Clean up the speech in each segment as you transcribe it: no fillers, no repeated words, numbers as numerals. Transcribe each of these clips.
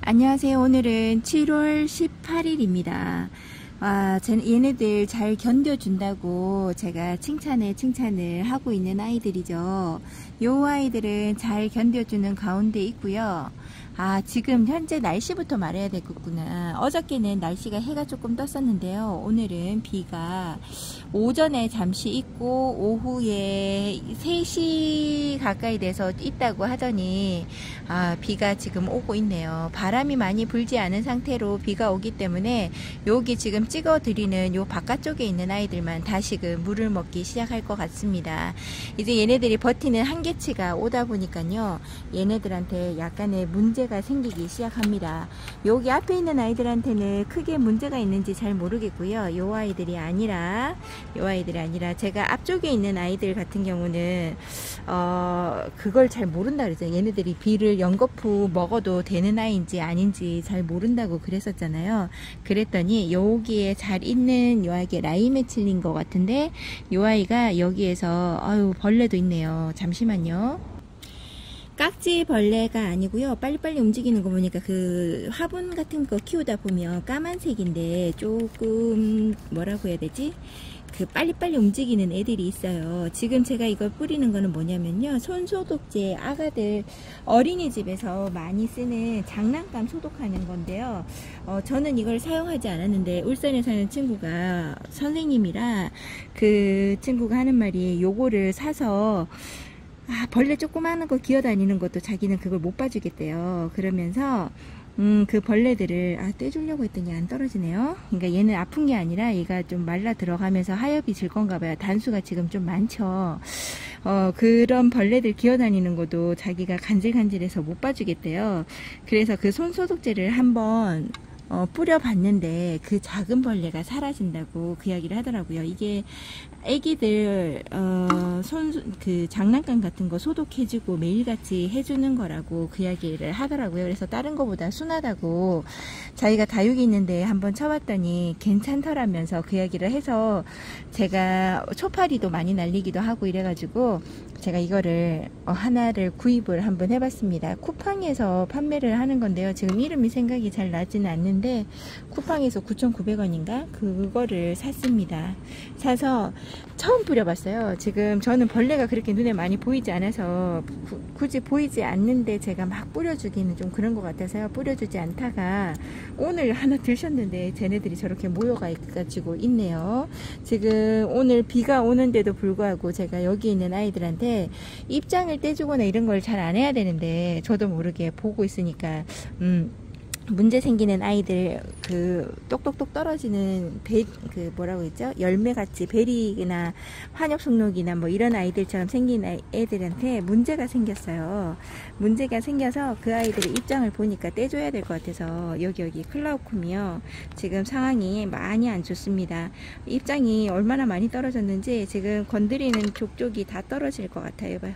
안녕하세요. 오늘은 7월 18일입니다. 얘네들 잘 견뎌준다고 제가 칭찬을 하고 있는 아이들이죠. 요 아이들은 잘 견뎌주는 가운데 있고요. 지금 현재 날씨부터 말해야 되겠구나. 어저께는 날씨가 해가 조금 떴었는데요. 오늘은 비가 오전에 잠시 있고 오후에 3시 가까이 돼서 있다고 하더니 비가 지금 오고 있네요. 바람이 많이 불지 않은 상태로 비가 오기 때문에 여기 지금 찍어 드리는 요 바깥쪽에 있는 아이들만 다시금 물을 먹기 시작할 것 같습니다. 이제 얘네들이 버티는 한계치가 오다 보니까요, 얘네들한테 약간의 문제가 생기기 시작합니다. 여기 앞에 있는 아이들한테는 크게 문제가 있는지 잘 모르겠고요. 요 아이들이 아니라 제가 앞쪽에 있는 아이들 같은 경우는 그걸 잘 모른다 그러죠. 얘네들이 비를 연거푸 먹어도 되는 아이인지 아닌지 잘 모른다고 그랬었잖아요. 그랬더니 여기에 잘 있는 요 아이가 라임에 찔린 것 같은데, 요 아이가 여기에서 벌레도 있네요. 잠시만요. 깍지 벌레가 아니고요. 빨리빨리 움직이는 거 보니까 그 화분 같은 거 키우다 보면 까만색인데 조금 뭐라고 해야 되지? 그 빨리빨리 움직이는 애들이 있어요. 지금 제가 이걸 뿌리는 거는 뭐냐면요, 손소독제, 아가들 어린이집에서 많이 쓰는 장난감 소독하는 건데요. 저는 이걸 사용하지 않았는데 울산에 사는 친구가 선생님이라 그 친구가 하는 말이, 요거를 사서 벌레 조그마한 거 기어다니는 것도 자기는 그걸 못 봐주겠대요. 그러면서 그 벌레들을 떼주려고 했더니 안 떨어지네요. 그러니까 얘는 아픈 게 아니라 얘가 좀 말라 들어가면서 하엽이 질 건가 봐요. 단수가 지금 좀 많죠. 그런 벌레들 기어다니는 것도 자기가 간질간질해서 못 봐주겠대요. 그래서 그 손소독제를 한번 뿌려봤는데 그 작은 벌레가 사라진다고 그 이야기를 하더라고요. 이게 애기들 그 장난감 같은 거 소독해주고 매일같이 해주는 거라고 그 이야기를 하더라고요. 그래서 다른 거보다 순하다고, 자기가 다육이 있는데 한번 쳐봤더니 괜찮더라면서 그 이야기를 해서, 제가 초파리도 많이 날리기도 하고 이래가지고 제가 이거를 하나를 구입을 한번 해봤습니다. 쿠팡에서 판매를 하는 건데요. 지금 이름이 생각이 잘 나지는 않는데 쿠팡에서 9,900원인가 그거를 샀습니다. 사서 처음 뿌려봤어요. 지금 저는 벌레가 그렇게 눈에 많이 보이지 않아서 굳이 보이지 않는데 제가 막 뿌려주기는 좀 그런 것 같아서요, 뿌려주지 않다가 오늘 하나 들셨는데 쟤네들이 저렇게 모여가지고 있네요. 지금 오늘 비가 오는데도 불구하고 제가 여기 있는 아이들한테 입장을 떼주거나 이런 걸 잘 안 해야 되는데 저도 모르게 보고 있으니까 문제 생기는 아이들, 그 똑똑똑 떨어지는 그 뭐라고 했죠? 열매같이 베리나 환엽송록이나 뭐 이런 아이들처럼 생긴 애들한테 문제가 생겼어요. 문제가 생겨서 그 아이들의 입장을 보니까 떼줘야 될 것 같아서 여기 클라우쿰이요, 지금 상황이 많이 안 좋습니다. 입장이 얼마나 많이 떨어졌는지 지금 건드리는 족족이 다 떨어질 것 같아요. 봐요.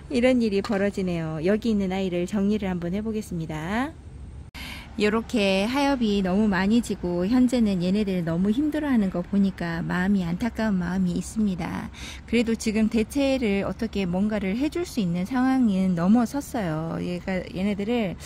이런 일이 벌어지네요. 여기 있는 아이를 정리를 한번 해보겠습니다. 이렇게 하엽이 너무 많이 지고 현재는 얘네들 너무 힘들어하는 거 보니까 마음이 안타까운 마음이 있습니다. 그래도 지금 대체를 어떻게 뭔가를 해줄 수 있는 상황은 넘어섰어요. 얘네들을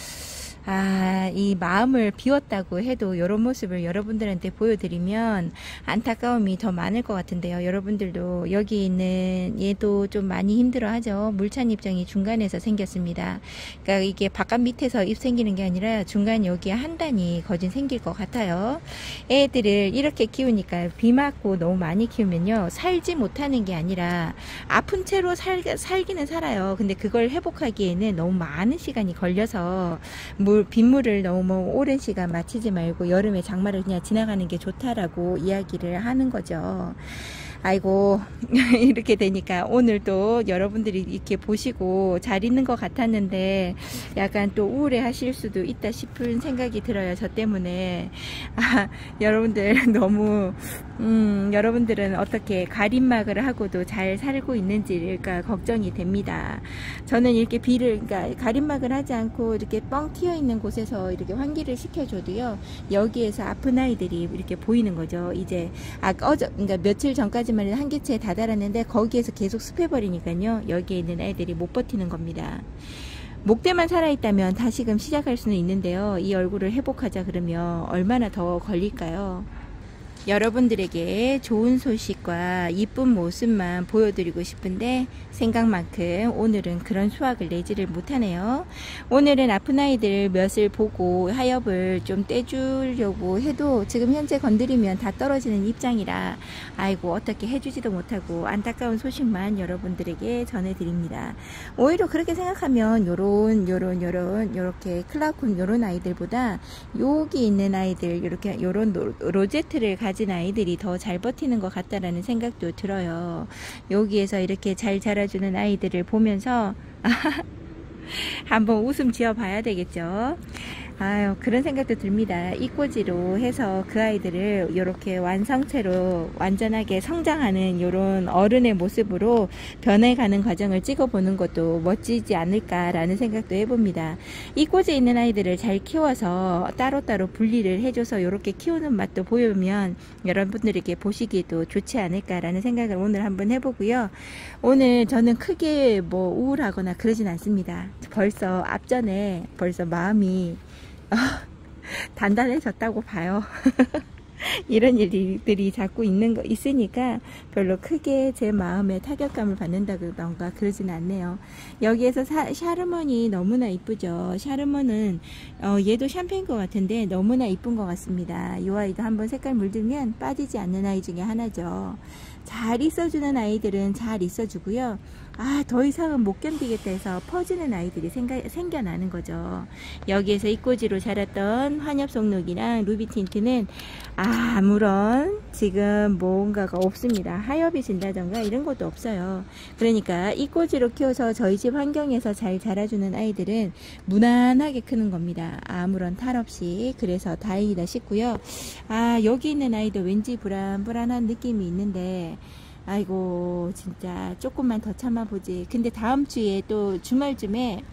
이 마음을 비웠다고 해도 이런 모습을 여러분들한테 보여드리면 안타까움이 더 많을 것 같은데요. 여러분들도 여기 있는 얘도 좀 많이 힘들어하죠. 물찬 입장이 중간에서 생겼습니다. 그러니까 이게 바깥 밑에서 잎 생기는 게 아니라 중간 여기에 한 단이 거진 생길 것 같아요. 애들을 이렇게 키우니까 비 맞고 너무 많이 키우면요, 살지 못하는 게 아니라 아픈 채로 살기는 살아요. 근데 그걸 회복하기에는 너무 많은 시간이 걸려서 빗물을 너무 오랜 시간 마치지 말고 여름에 장마를 그냥 지나가는 게 좋다라고 이야기를 하는 거죠. 아이고, 이렇게 되니까 오늘 또 여러분들이 이렇게 보시고 잘 있는 것 같았는데 약간 또 우울해 하실 수도 있다 싶은 생각이 들어요. 저 때문에. 여러분들 너무 여러분들은 어떻게 가림막을 하고도 잘 살고 있는지가 걱정이 됩니다. 저는 이렇게 그러니까 가림막을 하지 않고 이렇게 뻥 튀어 있는 곳에서 이렇게 환기를 시켜줘도요, 여기에서 아픈 아이들이 이렇게 보이는 거죠. 이제 그러니까 며칠 전까지 하지만 한계치에 다다랐는데 거기에서 계속 습해버리니까요, 여기에 있는 애들이 못 버티는 겁니다. 목대만 살아있다면 다시금 시작할 수는 있는데요. 이 얼굴을 회복하자 그러면 얼마나 더 걸릴까요? 여러분들에게 좋은 소식과 이쁜 모습만 보여드리고 싶은데 생각만큼 오늘은 그런 수확을 내지를 못하네요. 오늘은 아픈 아이들 몇을 보고 하엽을 좀 떼주려고 해도 지금 현재 건드리면 다 떨어지는 입장이라 아이고 어떻게 해주지도 못하고 안타까운 소식만 여러분들에게 전해드립니다. 오히려 그렇게 생각하면 요렇게 클라우콘 요런 아이들보다 여기 있는 아이들 요런 로제트를 가진 아이들이 더 잘 버티는 것 같다라는 생각도 들어요. 여기에서 이렇게 잘 자라주는 아이들을 보면서 한번 웃음 지어 봐야 되겠죠. 아유, 그런 생각도 듭니다. 이꼬지로 해서 그 아이들을 이렇게 완성체로 완전하게 성장하는 이런 어른의 모습으로 변해가는 과정을 찍어보는 것도 멋지지 않을까라는 생각도 해봅니다. 이꼬지에 있는 아이들을 잘 키워서 따로따로 분리를 해줘서 이렇게 키우는 맛도 보이면 여러분들에게 보시기에도 좋지 않을까라는 생각을 오늘 한번 해보고요. 오늘 저는 크게 뭐 우울하거나 그러진 않습니다. 벌써 앞전에 마음이 단단해졌다고 봐요. 이런 일들이 자꾸 있으니까 별로 크게 제 마음에 타격감을 받는다던가 그러진 않네요. 여기에서 샤르먼이 너무나 이쁘죠. 샤르먼은 얘도 샴페인 것 같은데 너무나 이쁜 것 같습니다. 이 아이도 한번 색깔 물들면 빠지지 않는 아이 중에 하나죠. 잘 있어주는 아이들은 잘 있어주고요. 더 이상은 못 견디겠다 해서 퍼지는 아이들이 생겨나는 거죠. 여기에서 이꼬지로 자랐던 환엽송록이랑 루비틴트는 아무런 지금 뭔가가 없습니다. 하엽이 진다던가 이런 것도 없어요. 그러니까 이꼬지로 키워서 저희 집 환경에서 잘 자라주는 아이들은 무난하게 크는 겁니다. 아무런 탈 없이. 그래서 다행이다 싶고요. 여기 있는 아이도 왠지 불안한 느낌이 있는데 아이고 진짜 조금만 더 참아보지. 근데 다음 주에 또 주말쯤에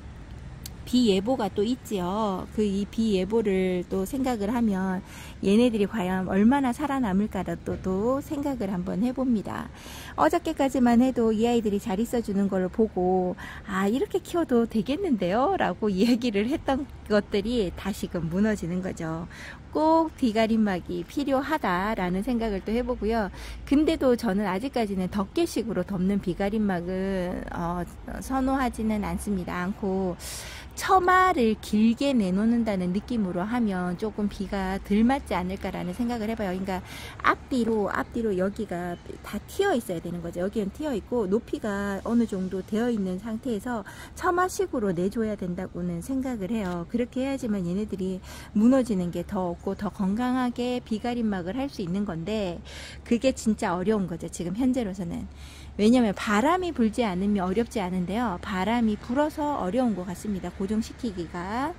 비 예보가 또 있지요. 이 비 예보를 또 생각을 하면 얘네들이 과연 얼마나 살아남을까라도 또 생각을 한번 해봅니다. 어저께까지만 해도 이 아이들이 잘 있어주는 걸 보고 이렇게 키워도 되겠는데요 라고 얘기를 했던 것들이 다시금 무너지는 거죠. 꼭 비가림막이 필요하다라는 생각을 또 해보고요. 근데도 저는 아직까지는 덮개식으로 덮는 비가림막은 선호하지는 않고 처마를 길게 내놓는다는 느낌으로 하면 조금 비가 덜 맞지 않을까라는 생각을 해봐요. 그러니까 앞뒤로 여기가 다 튀어 있어야 되는 거죠. 여기는 튀어 있고 높이가 어느 정도 되어 있는 상태에서 처마식으로 내줘야 된다고는 생각을 해요. 그렇게 해야지만 얘네들이 무너지는 게 더 없고 더 건강하게 비가림막을 할 수 있는 건데 그게 진짜 어려운 거죠. 지금 현재로서는. 왜냐면 바람이 불지 않으면 어렵지 않은데요. 바람이 불어서 어려운 것 같습니다. 고정시키기가.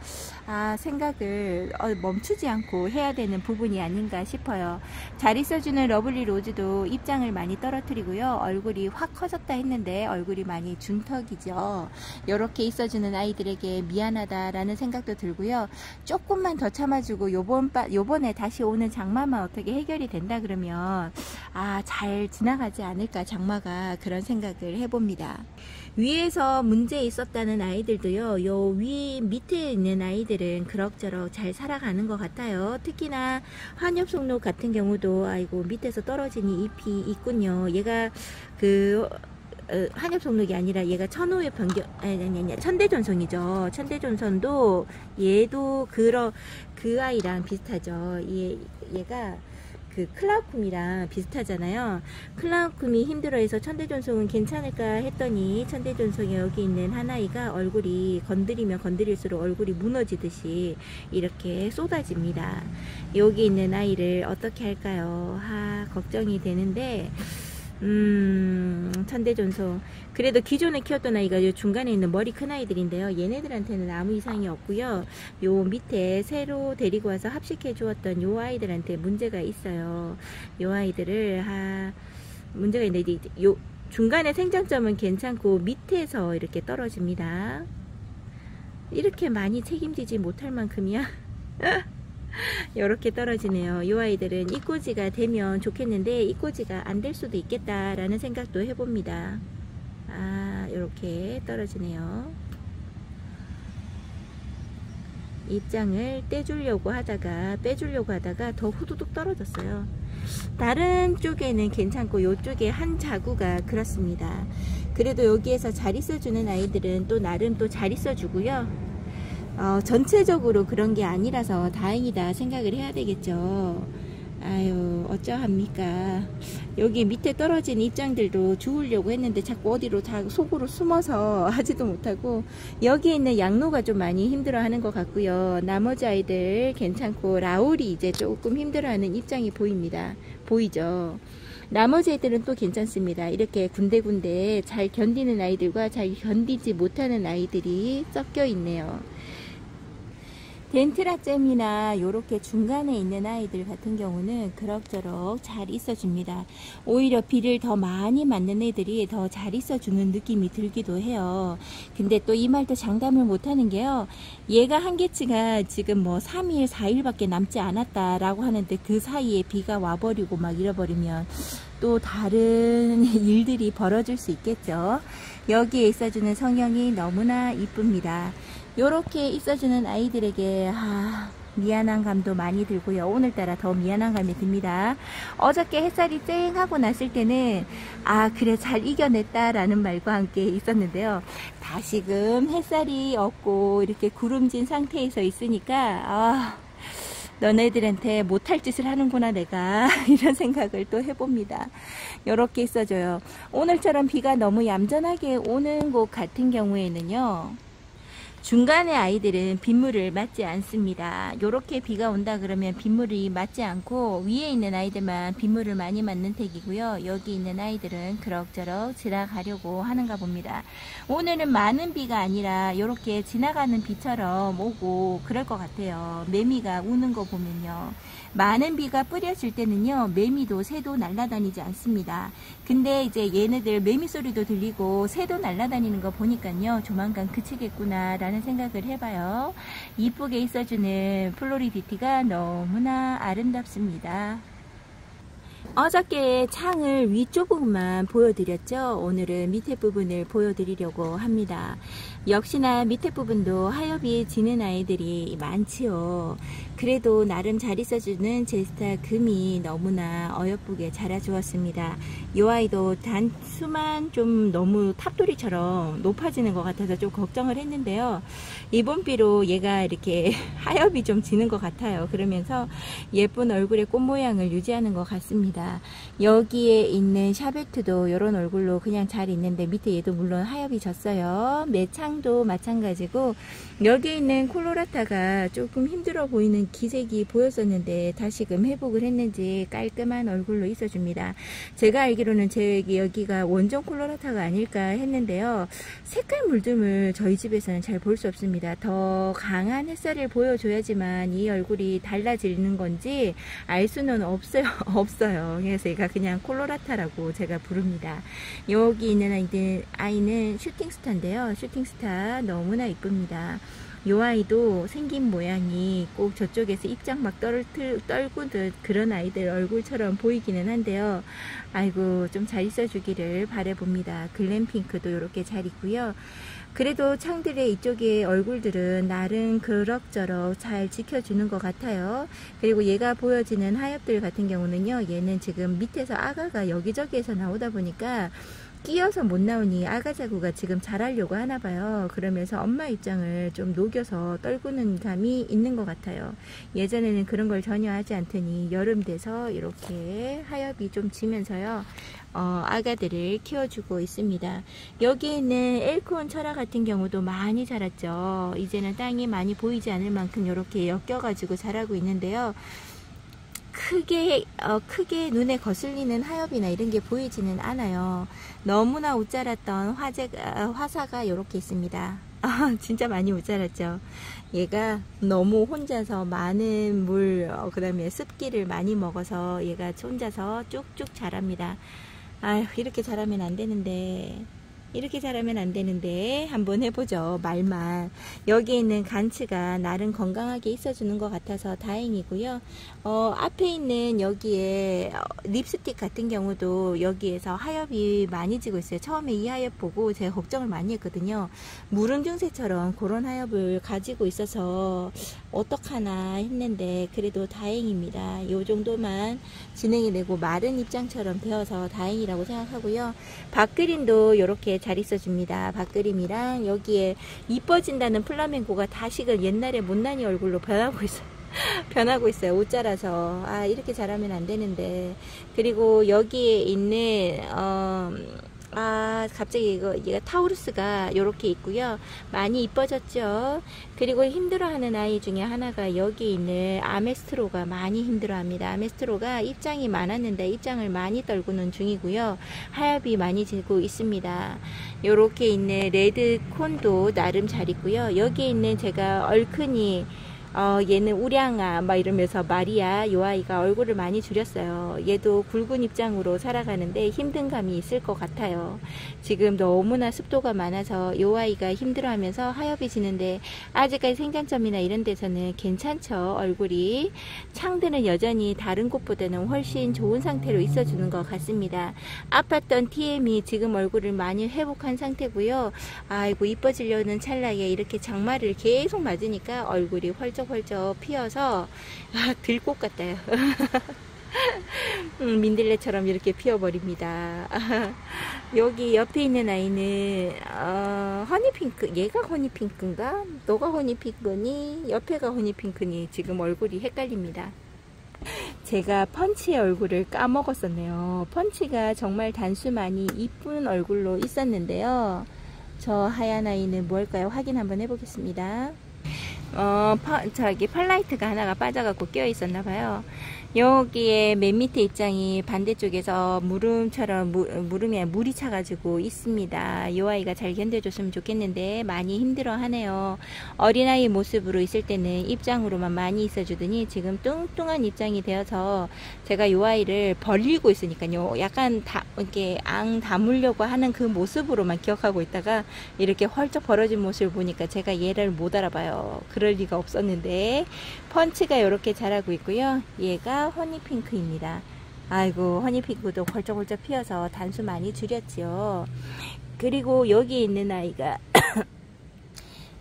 생각을 멈추지 않고 해야 되는 부분이 아닌가 싶어요. 잘 있어주는 러블리 로즈도 입장을 많이 떨어뜨리고요. 얼굴이 확 커졌다 했는데 얼굴이 많이 준턱이죠. 이렇게 있어주는 아이들에게 미안하다라는 생각도 들고요. 조금만 더 참아주고 요번에 다시 오는 장마만 어떻게 해결이 된다 그러면 잘 지나가지 않을까 장마가 그런 생각을 해봅니다. 위에서 문제 있었다는 아이들도요. 요 밑에 있는 아이들은 그럭저럭 잘 살아가는 것 같아요. 특히나 환엽송록 같은 경우도 아이고 밑에서 떨어지는 잎이 있군요. 얘가 한엽송록이 아니라 얘가 천호의 천대전송이죠. 천대전선도 얘도 그 아이랑 비슷하죠. 얘가 클라우쿰이랑 비슷하잖아요. 클라우쿰이 힘들어해서 천대전송은 괜찮을까 했더니 천대전송에 여기 있는 한 아이가 얼굴이 건드리면 건드릴수록 얼굴이 무너지듯이 이렇게 쏟아집니다. 여기 있는 아이를 어떻게 할까요? 걱정이 되는데 천대전송 그래도 기존에 키웠던 아이가 요 중간에 있는 머리 큰 아이들인데요. 얘네들한테는 아무 이상이 없고요. 요 밑에 새로 데리고 와서 합식해 주었던 요 아이들한테 문제가 있어요. 요 아이들을 문제가 있는데 요 중간에 생장점은 괜찮고 밑에서 이렇게 떨어집니다. 이렇게 많이 책임지지 못할 만큼이야. 이렇게 떨어지네요. 이 아이들은 이꼬지가 되면 좋겠는데 이꼬지가 안 될 수도 있겠다라는 생각도 해봅니다. 이렇게 떨어지네요. 입장을 빼주려고 하다가 더 후두둑 떨어졌어요. 다른 쪽에는 괜찮고 이쪽에 한 자구가 그렇습니다. 그래도 여기에서 잘 있어주는 아이들은 또 나름 또 잘 있어주고요. 전체적으로 그런 게 아니라서 다행이다 생각을 해야 되겠죠. 아유, 어쩌합니까. 여기 밑에 떨어진 입장들도 주우려고 했는데 자꾸 어디로 다 속으로 숨어서 하지도 못하고, 여기 있는 양로가 좀 많이 힘들어하는 것 같고요. 나머지 아이들 괜찮고 라울이 이제 조금 힘들어하는 입장이 보입니다. 보이죠? 나머지 애들은 또 괜찮습니다. 이렇게 군데군데 잘 견디는 아이들과 잘 견디지 못하는 아이들이 섞여 있네요. 덴트라잼이나 요렇게 중간에 있는 아이들 같은 경우는 그럭저럭 잘 있어줍니다. 오히려 비를 더 많이 맞는 애들이 더 잘 있어주는 느낌이 들기도 해요. 근데 또 이 말도 장담을 못하는 게요, 얘가 한계치가 지금 뭐 3일 4일밖에 남지 않았다라고 하는데 그 사이에 비가 와버리고 막 잃어버리면 또 다른 일들이 벌어질 수 있겠죠. 여기에 있어주는 성형이 너무나 이쁩니다. 요렇게 있어주는 아이들에게 미안한 감도 많이 들고요. 오늘따라 더 미안한 감이 듭니다. 어저께 햇살이 쨍하고 났을 때는 그래 잘 이겨냈다 라는 말과 함께 있었는데요. 다시금 햇살이 없고 이렇게 구름진 상태에서 있으니까 너네들한테 못할 짓을 하는구나 내가 이런 생각을 또 해봅니다. 요렇게 있어줘요. 오늘처럼 비가 너무 얌전하게 오는 곳 같은 경우에는요, 중간에 아이들은 빗물을 맞지 않습니다. 요렇게 비가 온다 그러면 빗물이 맞지 않고 위에 있는 아이들만 빗물을 많이 맞는 택이고요. 여기 있는 아이들은 그럭저럭 지나가려고 하는가 봅니다. 오늘은 많은 비가 아니라 요렇게 지나가는 비처럼 오고 그럴 것 같아요. 매미가 우는 거 보면요. 많은 비가 뿌려질 때는요, 매미도 새도 날아다니지 않습니다. 근데 이제 얘네들 매미 소리도 들리고 새도 날아다니는 거 보니까요, 조만간 그치겠구나 라는 생각을 해봐요. 이쁘게 있어주는 플로리디티가 너무나 아름답습니다. 어저께 창을 위쪽 부분만 보여드렸죠. 오늘은 밑에 부분을 보여드리려고 합니다. 역시나 밑에 부분도 하엽이 지는 아이들이 많지요. 그래도 나름 잘 있어주는 제스타 금이 너무나 어여쁘게 자라주었습니다. 이 아이도 단수만 좀 너무 탑돌이처럼 높아지는 것 같아서 좀 걱정을 했는데요. 이번 비로 얘가 이렇게 하엽이 좀 지는 것 같아요. 그러면서 예쁜 얼굴의 꽃 모양을 유지하는 것 같습니다. 여기에 있는 샤베트도 이런 얼굴로 그냥 잘 있는데 밑에 얘도 물론 하엽이 졌어요. 매창도 마찬가지고, 여기 있는 콜로라타가 조금 힘들어 보이는 기색이 보였었는데 다시금 회복을 했는지 깔끔한 얼굴로 있어줍니다. 제가 알기로는 여기가 원정 콜로라타가 아닐까 했는데요. 색깔 물듦을 저희 집에서는 잘 볼 수 없습니다. 더 강한 햇살을 보여줘야지만 이 얼굴이 달라지는 건지 알 수는 없어요. 그래서 얘가 그냥 콜로라타라고 제가 부릅니다. 여기 있는 아이는 슈팅스타인데요. 슈팅스타 너무나 이쁩니다. 이 아이도 생긴 모양이 꼭 저쪽에서 입장 막 떨구듯 그런 아이들 얼굴처럼 보이기는 한데요. 아이고, 좀 잘 있어주기를 바라봅니다. 글램핑크도 이렇게 잘 있고요. 그래도 창들의 이쪽의 얼굴들은 나름 그럭저럭 잘 지켜주는 것 같아요. 그리고 얘가 보여지는 하엽들 같은 경우는요, 얘는 지금 밑에서 아가가 여기저기에서 나오다 보니까 끼어서 못 나오니 아가자구가 지금 자라려고 하나봐요. 그러면서 엄마 입장을 좀 녹여서 떨구는 감이 있는 것 같아요. 예전에는 그런 걸 전혀 하지 않더니 여름 돼서 이렇게 하엽이 좀 지면서요, 아가들을 키워주고 있습니다. 여기 있는 엘코온 철화 같은 경우도 많이 자랐죠. 이제는 땅이 많이 보이지 않을 만큼 이렇게 엮여가지고 자라고 있는데요. 크게 눈에 거슬리는 하엽이나 이런 게 보이지는 않아요. 너무나 웃자랐던 화사가 이렇게 있습니다. 진짜 많이 웃자랐죠. 얘가 너무 혼자서 많은 물, 그 다음에 습기를 많이 먹어서 얘가 혼자서 쭉쭉 자랍니다. 아휴, 이렇게 자라면 안 되는데. 이렇게 자라면 안 되는데 한번 해보죠. 말만. 여기에 있는 간츠가 나름 건강하게 있어주는 것 같아서 다행이고요. 앞에 있는 여기에 립스틱 같은 경우도 여기에서 하엽이 많이 지고 있어요. 처음에 이 하엽 보고 제가 걱정을 많이 했거든요. 무름 증세처럼 그런 하엽을 가지고 있어서 어떡하나 했는데 그래도 다행입니다. 이 정도만 진행이 되고 마른 입장처럼 되어서 다행이라고 생각하고요. 밥그림도 이렇게 잘 있어줍니다. 밥그림이랑 여기에 이뻐진다는 플라멩코가 다시금 옛날에 못난이 얼굴로 변하고 있어요. 변하고 있어요. 옷자라서. 아, 이렇게 자라면 안 되는데. 그리고 여기에 있는 갑자기 얘가 타우루스가 이렇게 있고요. 많이 이뻐졌죠. 그리고 힘들어하는 아이 중에 하나가 여기 있는 아메스트로가 많이 힘들어합니다. 아메스트로가 입장이 많았는데 입장을 많이 떨구는 중이고요. 하엽이 많이 지고 있습니다. 이렇게 있는 레드콘도 나름 잘 있고요. 여기 있는 제가 얼큰이 얘는 우량아 막 이러면서 마리아 요 아이가 얼굴을 많이 줄였어요. 얘도 굵은 입장으로 살아가는데 힘든 감이 있을 것 같아요. 지금 너무나 습도가 많아서 요 아이가 힘들어하면서 하엽이 지는데 아직까지 생장점이나 이런 데서는 괜찮죠. 얼굴이 창들은 여전히 다른 곳보다는 훨씬 좋은 상태로 있어주는 것 같습니다. 아팠던 TM이 지금 얼굴을 많이 회복한 상태고요. 아이고 이뻐지려는 찰나에 이렇게 장마를 계속 맞으니까 얼굴이 헐쩍 피어서 들꽃 같아요. 민들레처럼 이렇게 피어버립니다. 여기 옆에 있는 아이는 허니핑크. 얘가 허니핑크인가? 너가 허니핑크니? 옆에가 허니핑크니? 지금 얼굴이 헷갈립니다. 제가 펀치의 얼굴을 까먹었었네요. 펀치가 정말 단수많이 이쁜 얼굴로 있었는데요. 저 하얀 아이는 뭘까요? 확인 한번 해보겠습니다. 저기 펄라이트가 하나가 빠져갖고 끼어 있었나봐요. 여기에 맨 밑에 입장이 반대쪽에서 무름처럼 무름이 아니라 물이 차가지고 있습니다. 이 아이가 잘 견뎌줬으면 좋겠는데 많이 힘들어 하네요. 어린아이 모습으로 있을 때는 입장으로만 많이 있어주더니 지금 뚱뚱한 입장이 되어서 제가 이 아이를 벌리고 있으니까요. 약간 이렇게 앙 다물려고 하는 그 모습으로만 기억하고 있다가 이렇게 헐쩍 벌어진 모습을 보니까 제가 얘를 못 알아봐요. 그럴 리가 없었는데 펀치가 이렇게 자라고 있고요. 얘가 허니핑크입니다. 아이고 허니핑크도 헐쩍헐쩍 피어서 단수 많이 줄였죠. 그리고 여기 있는 아이가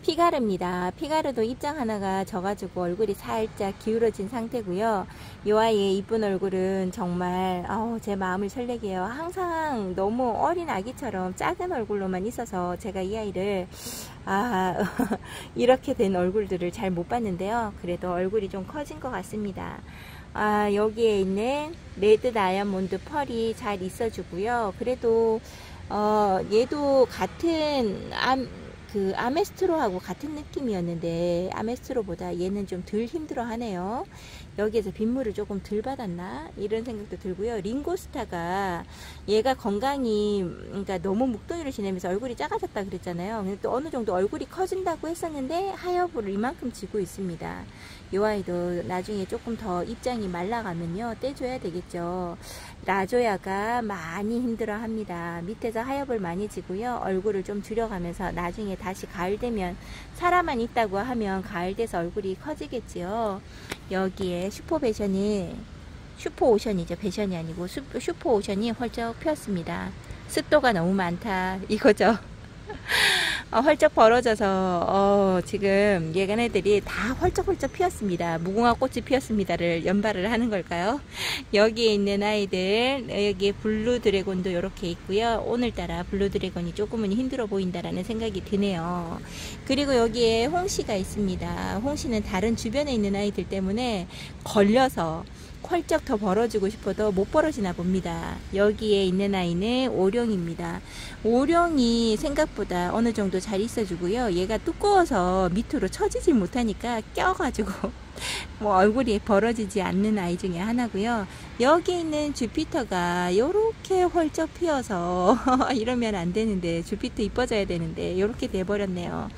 피가르입니다. 피가르도 입장 하나가 져가지고 얼굴이 살짝 기울어진 상태고요. 이 아이의 이쁜 얼굴은 정말 제 마음을 설레게 해요. 항상 너무 어린 아기처럼 작은 얼굴로만 있어서 제가 이 아이를 이렇게 된 얼굴들을 잘 못 봤는데요. 그래도 얼굴이 좀 커진 것 같습니다. 여기에 있는 레드 다이아몬드 펄이 잘 있어주고요. 그래도 얘도 같은 아메스트로하고 같은 느낌이었는데 아메스트로보다 얘는 좀 덜 힘들어 하네요. 여기에서 빗물을 조금 덜 받았나 이런 생각도 들고요. 링고스타가 얘가 건강이 그러니까 너무 묵동이를 지내면서 얼굴이 작아졌다 그랬잖아요. 근데 또 어느 정도 얼굴이 커진다고 했었는데 하엽을 이만큼 지고 있습니다. 이 아이도 나중에 조금 더 입장이 말라가면요 떼줘야 되겠죠. 라조야가 많이 힘들어 합니다. 밑에서 하엽을 많이 지고요. 얼굴을 좀 줄여가면서 나중에 다시 가을 되면 사람만 있다고 하면 가을 돼서 얼굴이 커지겠지요. 여기에 슈퍼오션이죠. 배션이 아니고 슈퍼오션이 헐쩍 폈습니다. 습도가 너무 많다 이거죠. 헐쩍 벌어져서 지금 얘네들이 다 헐쩍헐쩍 피었습니다. 무궁화 꽃이 피었습니다를 연발을 하는 걸까요? 여기에 있는 아이들 여기에 블루 드래곤도 이렇게 있고요. 오늘따라 블루 드래곤이 조금은 힘들어 보인다라는 생각이 드네요. 그리고 여기에 홍시가 있습니다. 홍시는 다른 주변에 있는 아이들 때문에 걸려서 펄쩍 더 벌어지고 싶어도 못 벌어지나 봅니다. 여기에 있는 아이는 오룡입니다. 오룡이 생각보다 어느 정도 잘 있어주고요. 얘가 두꺼워서 밑으로 처지질 못하니까 껴가지고 뭐 얼굴이 벌어지지 않는 아이 중에 하나고요. 여기 있는 주피터가 요렇게 헐쩍 피어서 이러면 안 되는데 주피터 이뻐져야 되는데 요렇게 돼버렸네요.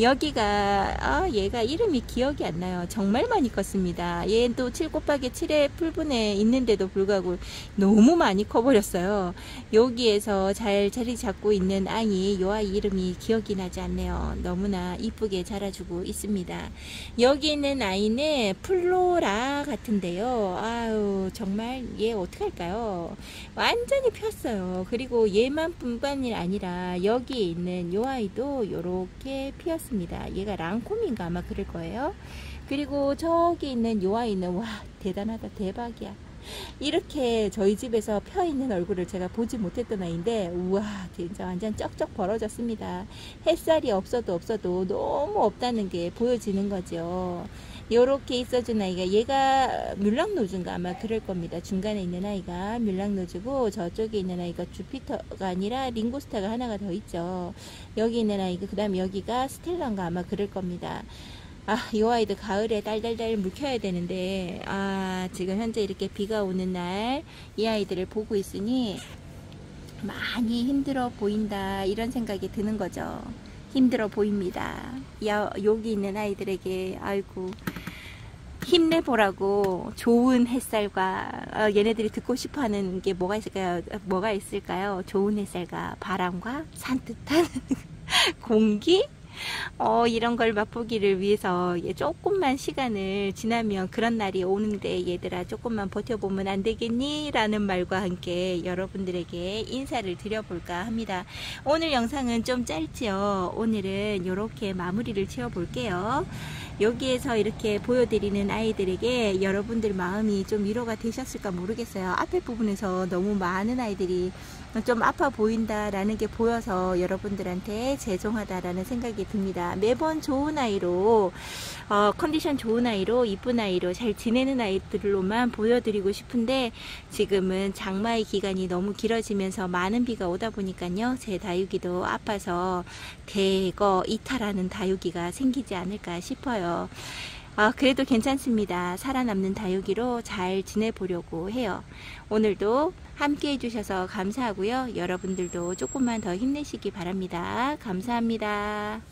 여기가 얘가 이름이 기억이 안 나요. 정말 많이 컸습니다. 얘도 7 곱하기 7의 풀분에 있는데도 불구하고 너무 많이 커버렸어요. 여기에서 잘 자리 잡고 있는 아이, 요 아이 이름이 기억이 나지 않네요. 너무나 이쁘게 자라주고 있습니다. 여기 있는 아이는 플로라 같은데요. 아유, 정말 얘 어떡할까요? 완전히 폈어요. 그리고 얘만 뿐만이 아니라 여기에 있는 요 아이도 요렇게 피었습니다. 얘가 랑콤인가 아마 그럴 거예요. 그리고 저기 있는 요 아이는 와, 대단하다, 대박이야. 이렇게 저희 집에서 펴있는 얼굴을 제가 보지 못했던 아이인데, 우와, 진짜 완전 쩍쩍 벌어졌습니다. 햇살이 없어도 너무 없다는 게 보여지는 거죠. 요렇게 있어준 아이가, 얘가 뮬랑노즈인가 아마 그럴 겁니다. 중간에 있는 아이가 뮬랑노즈고, 저쪽에 있는 아이가 주피터가 아니라 링고스타가 하나가 더 있죠. 여기 있는 아이가, 그 다음 여기가 스텔라인가 아마 그럴 겁니다. 이 아이도 가을에 달달달 물 켜야 되는데, 지금 현재 이렇게 비가 오는 날 이 아이들을 보고 있으니 많이 힘들어 보인다, 이런 생각이 드는 거죠. 힘들어 보입니다. 여기 있는 아이들에게, 아이고, 힘내보라고 좋은 햇살과, 얘네들이 듣고 싶어 하는 게 뭐가 있을까요? 좋은 햇살과 바람과 산뜻한 공기? 이런 걸 맛보기를 위해서 조금만 시간을 지나면 그런 날이 오는데, 얘들아 조금만 버텨보면 안 되겠니? 라는 말과 함께 여러분들에게 인사를 드려볼까 합니다. 오늘 영상은 좀 짧지요. 오늘은 이렇게 마무리를 지어 볼게요. 여기에서 이렇게 보여드리는 아이들에게 여러분들 마음이 좀 위로가 되셨을까 모르겠어요. 앞에 부분에서 너무 많은 아이들이 좀 아파 보인다라는 게 보여서 여러분들한테 죄송하다라는 생각이 듭니다. 매번 좋은 아이로, 컨디션 좋은 아이로, 이쁜 아이로, 잘 지내는 아이들로만 보여드리고 싶은데, 지금은 장마의 기간이 너무 길어지면서 많은 비가 오다 보니까요, 제 다육이도 아파서 대거 이탈하는 다육이가 생기지 않을까 싶어요. 그래도 괜찮습니다. 살아남는 다육이로 잘 지내보려고 해요. 오늘도 함께 해주셔서 감사하고요. 여러분들도 조금만 더 힘내시기 바랍니다. 감사합니다.